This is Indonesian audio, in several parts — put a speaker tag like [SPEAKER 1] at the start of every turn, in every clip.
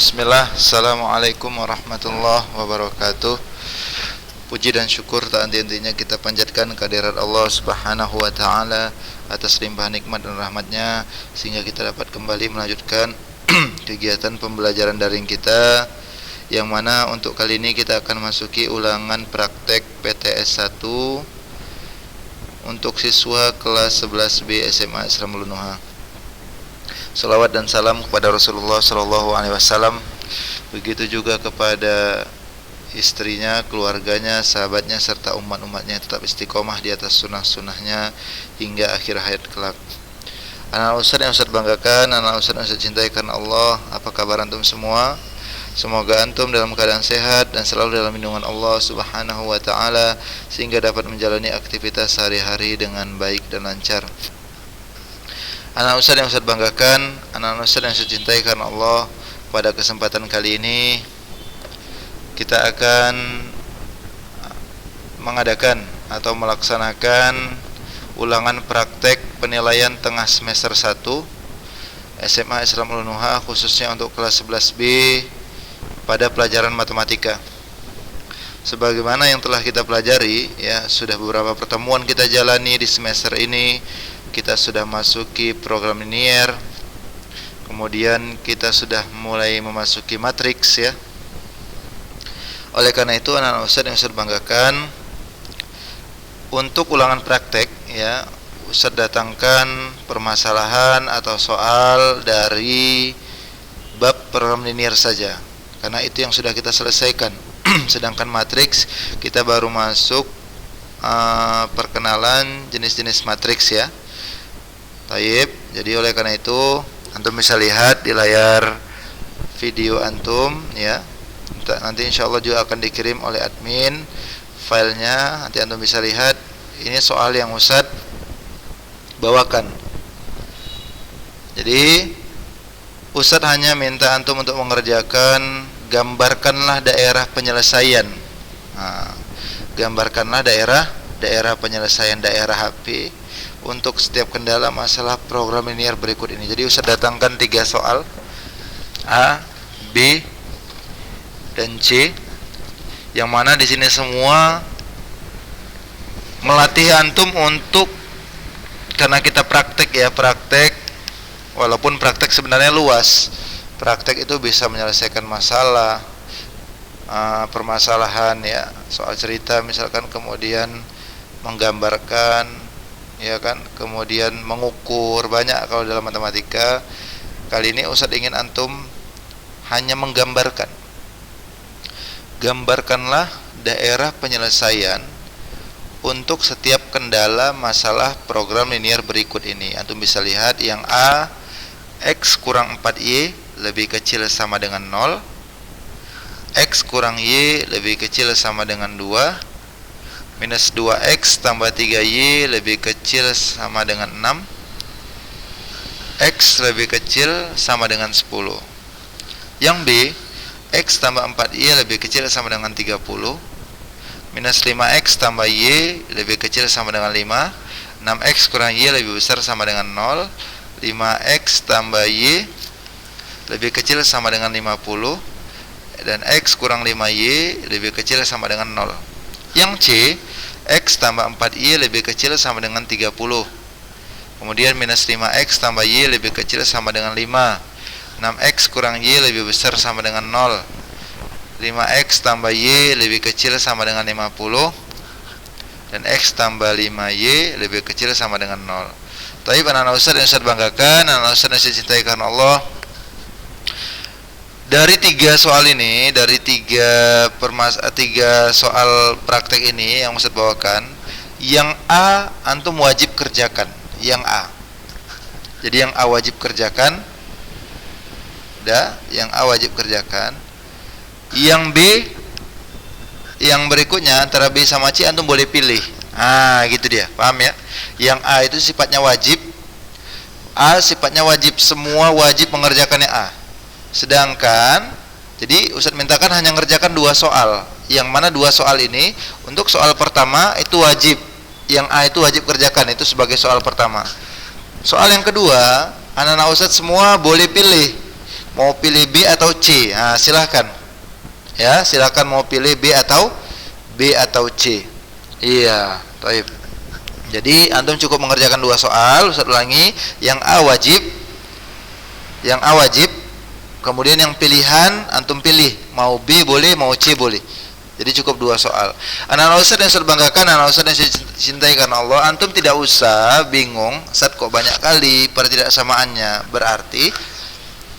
[SPEAKER 1] Bismillah, Assalamualaikum warahmatullahi wabarakatuh. Puji dan syukur tak henti-hentinya kita panjatkan kehadirat Allah Subhanahu wa taala atas limpahan nikmat dan rahmatnya, sehingga kita dapat kembali melanjutkan kegiatan pembelajaran daring kita, yang mana untuk kali ini kita akan masuki ulangan praktek PTS 1 untuk siswa kelas 11B SMA Islamul Nuha. Salawat dan salam kepada Rasulullah Sallallahu Alaihi Wasallam, begitu juga kepada istrinya, keluarganya, sahabatnya, serta umat-umatnya tetap istiqomah di atas sunnah-sunnahnya hingga akhir hayat kelak. Anak Ustaz yang Ustaz banggakan, anak Ustaz yang Ustaz cintai karena Allah, apa kabar antum semua? Semoga antum dalam keadaan sehat dan selalu dalam lindungan Allah Subhanahu wa taala, sehingga dapat menjalani aktivitas sehari-hari dengan baik dan lancar. Anak Ustaz yang Ustaz banggakan, anak Ustaz yang Ustaz cintai karena Allah, pada kesempatan kali ini kita akan mengadakan atau melaksanakan ulangan praktek penilaian tengah semester 1 SMA Islamul Nuha, khususnya untuk kelas 11B pada pelajaran matematika. Sebagaimana yang telah kita pelajari, ya, sudah beberapa pertemuan kita jalani di semester ini. Kita sudah masuki program linier, kemudian kita sudah mulai memasuki matriks, ya. Oleh karena itu, anak-anak Ustaz yang Ustaz banggakan, untuk ulangan praktek, ya, Ustaz datangkan permasalahan atau soal dari bab program linier saja, karena itu yang sudah kita selesaikan. Sedangkan matriks kita baru masuk perkenalan jenis-jenis matriks, ya. Taib. Jadi oleh karena itu antum bisa lihat di layar video antum, ya. Nanti insyaallah juga akan dikirim oleh admin filenya. Nanti antum bisa lihat. Ini soal yang Ustaz bawakan. Jadi Ustaz hanya minta antum untuk mengerjakan, gambarkanlah daerah penyelesaian. Gambarkanlah daerah penyelesaian daerah HP untuk setiap kendala masalah program linier berikut ini. Jadi Ustaz datangkan 3 soal, A, B, dan C, yang mana di sini semua melatih antum untuk, karena kita praktek, ya, praktek, walaupun praktek sebenarnya luas. Praktek itu bisa menyelesaikan masalah, permasalahan, ya, soal cerita misalkan, kemudian menggambarkan, ya kan, kemudian mengukur, banyak kalau dalam matematika. Kali ini Ustaz ingin antum hanya menggambarkan. Gambarkanlah daerah penyelesaian untuk setiap kendala masalah program linier berikut ini. Antum bisa lihat yang A, X kurang 4Y lebih kecil sama dengan 0, X kurang Y lebih kecil sama dengan 2, minus 2X tambah 3Y lebih kecil sama dengan 6, X lebih kecil sama dengan 10. Yang B, X tambah 4Y lebih kecil sama dengan 30, minus 5X tambah Y lebih kecil sama dengan 5, 6X kurang Y lebih besar sama dengan 0, 5X tambah Y lebih kecil sama dengan 50, dan X kurang 5Y lebih kecil sama dengan 0. Yang C, X tambah 4Y lebih kecil sama dengan 30, kemudian minus 5X tambah Y lebih kecil sama dengan 5, 6X kurang Y lebih besar sama dengan 0, 5X tambah Y lebih kecil sama dengan 50, dan X tambah 5Y lebih kecil sama dengan 0. Tapi anak-anak Ustaz yang Ustaz banggakan, anak-anak Ustaz yang Ustaz cintai karena Allah, dari 3 soal ini, dari 3 soal praktek ini yang Ustaz bawakan, yang A antum wajib kerjakan, yang A. Jadi yang A wajib kerjakan, yang A wajib kerjakan. Yang B, yang berikutnya antara B sama C antum boleh pilih. Gitu dia, paham ya? Yang A itu sifatnya wajib. A sifatnya wajib, semua wajib mengerjakannya A. Sedangkan, jadi Ustaz mintakan hanya mengerjakan 2 soal, yang mana 2 soal ini untuk soal pertama itu wajib, yang A itu wajib kerjakan, itu sebagai soal pertama. Soal yang kedua, anak-anak Ustaz semua boleh pilih. mau pilih B atau C. Nah, silahkan. Ya, silahkan mau pilih B atau C. Iya, baik. Jadi antum cukup mengerjakan 2 soal. Ustaz ulangi, yang A wajib, kemudian yang pilihan antum pilih, mau B boleh, mau C boleh. Jadi cukup 2 soal. Anak-anak Ustaz yang saya banggakan, anak Ustaz yang saya cintai karena Allah, antum tidak usah bingung, Ustaz kok banyak kali pertidaksamaannya. Berarti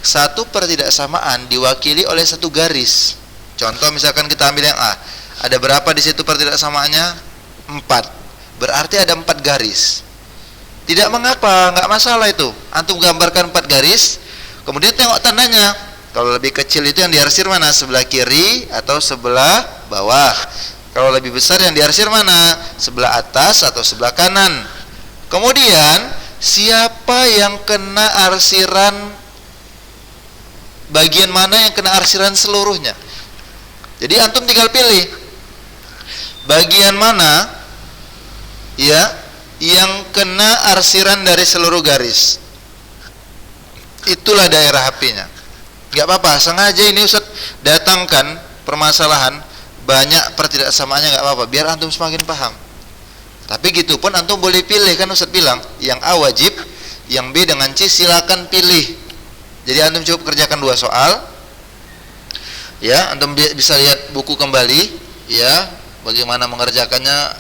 [SPEAKER 1] satu pertidaksamaan diwakili oleh satu garis. Contoh misalkan kita ambil yang A, ada berapa di situ pertidaksamaannya? 4. Berarti ada 4 garis. Tidak mengapa, nggak masalah itu. Antum gambarkan 4 garis, kemudian tengok tandanya. Kalau lebih kecil itu yang diarsir mana? Sebelah kiri atau sebelah bawah. Kalau lebih besar yang diarsir mana? Sebelah atas atau sebelah kanan. Kemudian siapa yang kena arsiran, bagian mana yang kena arsiran seluruhnya? Jadi antum tinggal pilih bagian mana ya yang kena arsiran dari seluruh garis. Itulah daerah HP-nya. Gak apa-apa, sengaja ini Ustaz datangkan permasalahan banyak pertidaksamaannya, gak apa-apa, biar antum semakin paham. Tapi gitu pun antum boleh pilih, kan Ustaz bilang yang A wajib, yang B dengan C silakan pilih. Jadi antum cukup kerjakan 2 soal. Ya, antum bisa lihat buku kembali ya, bagaimana mengerjakannya.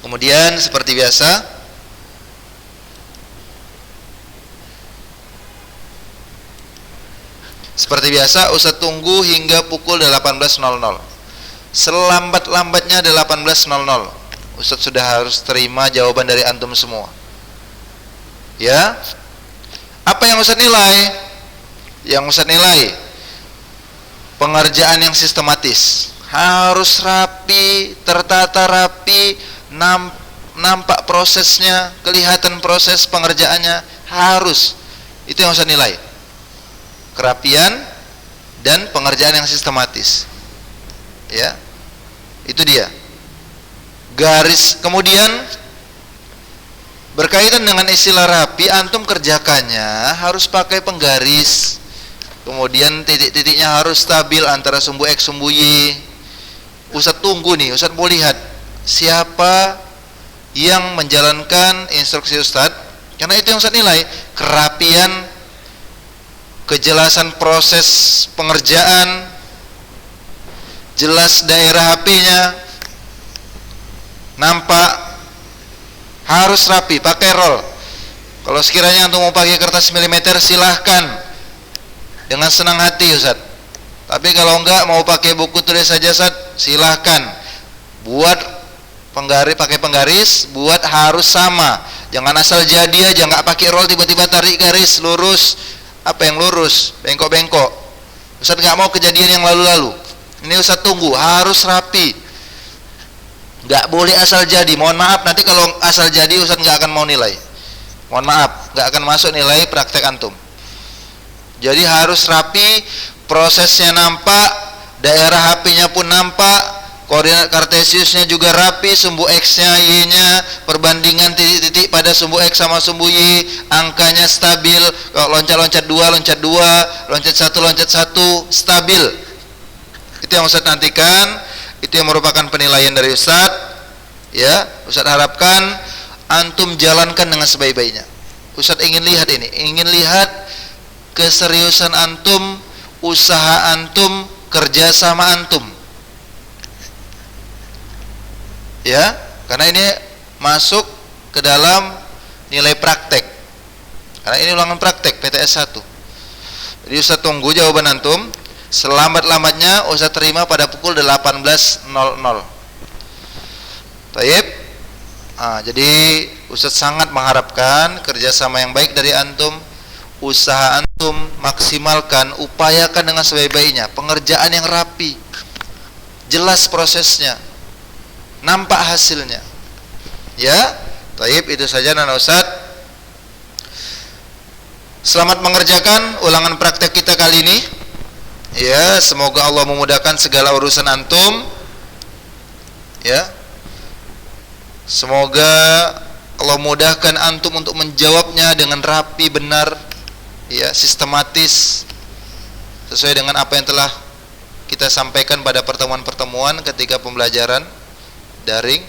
[SPEAKER 1] Kemudian seperti biasa Ustaz tunggu hingga pukul 18.00. Selambat-lambatnya 18.00 Ustaz sudah harus terima jawaban dari antum semua. Ya. Apa yang Ustaz nilai? Yang Ustaz nilai pengerjaan yang sistematis, harus rapi, tertata rapi, nampak prosesnya, kelihatan proses pengerjaannya, harus. Itu yang Ustaz nilai, kerapian dan pengerjaan yang sistematis. Ya, itu dia garis. Kemudian berkaitan dengan istilah rapi, antum kerjakannya harus pakai penggaris. Kemudian titik-titiknya harus stabil antara sumbu X sumbu Y. Ustaz tunggu nih, Ustaz mau lihat siapa yang menjalankan instruksi Ustaz, karena itu yang Ustaz nilai, kerapian, kejelasan proses pengerjaan, jelas daerah HP-nya, nampak, harus rapi, pakai roll. Kalau sekiranya antum mau pakai kertas milimeter silahkan, dengan senang hati Ustaz. Tapi kalau enggak mau pakai buku tulis saja Ustaz, silahkan. Buat penggaris, pakai penggaris, buat harus sama. Jangan asal jadi aja, enggak pakai roll tiba-tiba tarik garis lurus. Apa yang lurus? Bengkok-bengkok. Ustaz enggak mau kejadian yang lalu-lalu. Ini Ustaz tunggu, harus rapi. Enggak boleh asal jadi. Mohon maaf, nanti kalau asal jadi Ustaz enggak akan mau nilai. Mohon maaf, enggak akan masuk nilai praktek antum. Jadi harus rapi, prosesnya nampak, daerah HP-nya pun nampak, koordinat kartesiusnya juga rapi, sumbu X-nya, Y-nya, perbandingan titik-titik pada sumbu X sama sumbu Y, angkanya stabil. Kalau loncat-loncat 2, loncat 2, loncat 1, stabil. Itu yang Ustaz nantikan, itu yang merupakan penilaian dari Ustaz. Ya, Ustaz harapkan antum jalankan dengan sebaik-baiknya. Ustaz ingin lihat ini, ingin lihat keseriusan antum, usaha antum, kerja sama antum. Ya, karena ini masuk ke dalam nilai praktek. Karena ini ulangan praktek PTS 1. Jadi Ustaz tunggu jawaban antum. Selambat-lambatnya Ustaz terima pada pukul 18.00. Taib. Jadi Ustaz sangat mengharapkan kerjasama yang baik dari antum. Usaha antum maksimalkan, upayakan dengan sebaik-baiknya, pengerjaan yang rapi, jelas prosesnya, nampak hasilnya. Ya, taib, itu saja Nana Ustaz. Selamat mengerjakan ulangan praktek kita kali ini. Ya, semoga Allah memudahkan segala urusan antum. Ya, semoga Allah mudahkan antum untuk menjawabnya dengan rapi, benar. ya, sistematis sesuai dengan apa yang telah kita sampaikan pada pertemuan-pertemuan ketika pembelajaran daring,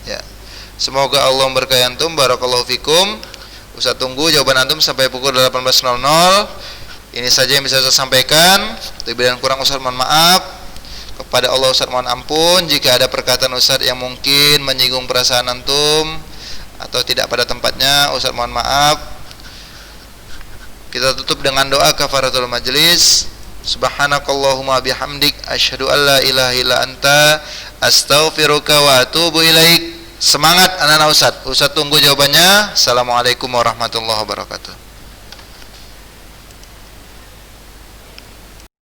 [SPEAKER 1] ya. Semoga Allah memberkahi antum. Barakallahu fikum. Ustaz tunggu jawaban antum sampai pukul 18.00. Ini saja yang bisa saya sampaikan. Lebih dan kurang Ustaz mohon maaf. Kepada Allah Ustaz mohon ampun jika ada perkataan Ustaz yang mungkin menyinggung perasaan antum atau tidak pada tempatnya. Ustaz mohon maaf. Kita tutup dengan doa kafaratul majlis. Subhanakallahumma bihamdik asyhadu an la ilaha illa anta astaghfiruka wa atubu ilaik. Semangat anak-anak Ustaz. Ustaz tunggu jawabannya. Assalamualaikum warahmatullahi wabarakatuh.